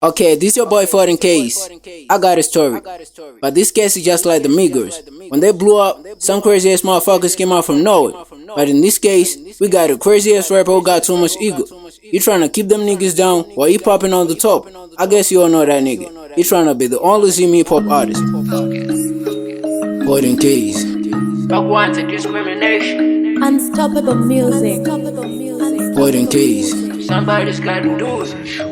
Okay, this your boy Foreign Case. I got a story. But this case is just like the Migos. When they blew up, some crazy ass motherfuckers came out from nowhere. But in this case, we got a crazy ass rapper who got too much ego. He trying to keep them niggas down while he popping on the top. I guess you all know that nigga. He trying to be the only Z-Me pop artist. Foreign Case. Fuck one to discrimination. Unstoppable music. Foreign Case. Somebody's gotta do it.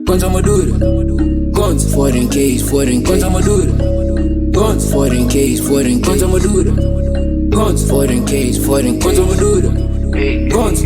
Guns I'ma do it. Guns. Foreign Case. Foreign Case. Guns I'ma do it. Guns. Foreign Case. Foreign Case. Guns I'ma do it. Guns. Foreign Case. Foreign Case. Guns I'ma do it. Guns.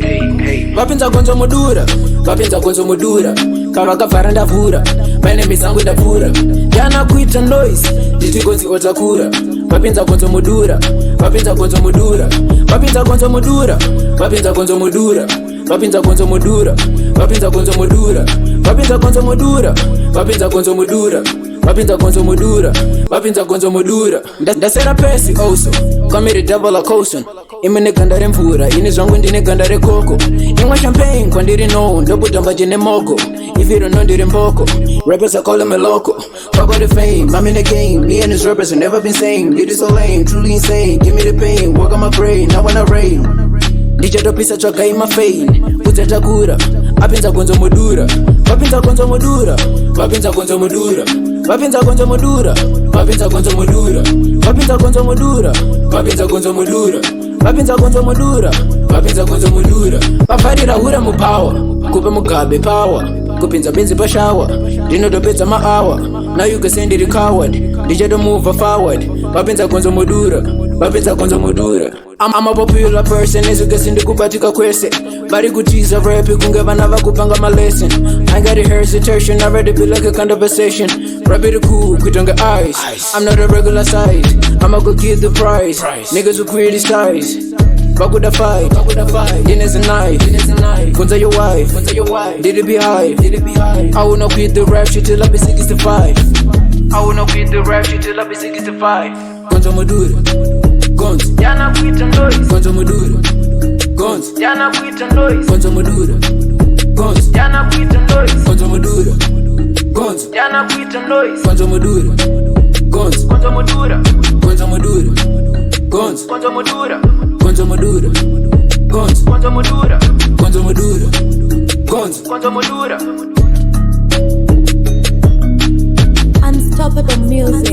Vapinza gonzo mudura, vapinza gonzo mudura. Kava kafara ndavura, maine misango ndavura. Yana kuita noise, nditi gonzi otakura. Vapinza gonzo mudura, vapinza gonzo mudura. Vapinza gonzo mudura, vapinza gonzo mudura. Vapinza gonzo mudura, vapinza gonzo mudura. Vapinza gonzo mudura, vapinza gonzo mudura. Vapinza gonzo mudura, vapinza gonzo mudura. Ndasera pesi also, kamiri double a caution. Imene gandare mvura, ini zvangu ndine gandare koko. Imwa champagne kwandiri no, ndobudamba jene moko. If you don't know ndiri mboko, rappers are calling me loco. Fuck all the fame, I'm in the game. Me and these rappers have never been same. Did it so lame, truly insane. Give me the pain, work on my brain, now when I rain. Ndichadopisa tsvaga imafein, kudzatakura. Apinza gonzo mudura, vapinza gonzo mudura. Vapinza gonzo mudura, vapinza gonzo mudura. Vapinza gonzo mudura, vapinza gonzo mudura. Vapinza gonzo mudura, vapinza gonzo mudura. Vapinza gonzo mudura. Vafarira hura mupower, kupe mugabe power. Kupinza benzi pashawa, ndinotopedza ma-hour. Now you can send it a coward, ndichado move forward. Vapinza gonzo mudura, vapinza gonzo mudura. I'm a popular person, as you can see ndikubatika kwese. Bari kutiza rap, kunge vana vakupanga my lesson. I got a hesitation, I'd rather be like a conversation. Rap it cool, quit on the eyes. I'm not a regular size, I'ma go get the prize. Niggas who criticize, fuck with the fight, dinner's a knife. Gunza your wife, did it be high? I will not quit the rap shit till I be 65. I will not quit the rap shit till I be 65. Gunza Madura, guns. Yana kuita noise. Gunza Madura, guns. Yana kuita noise. Gunza Madura, guns. Yana kuita noise. Gunza Madura, guns. Yana kuita noise. Gunza Madura, guns. Gonzo mudura, Gunza Madura, guns. gonzo mudura, Gunza Madura, guns. gonzo mudura, Gunza Madura, guns. gonzo mudura. Unstoppable music.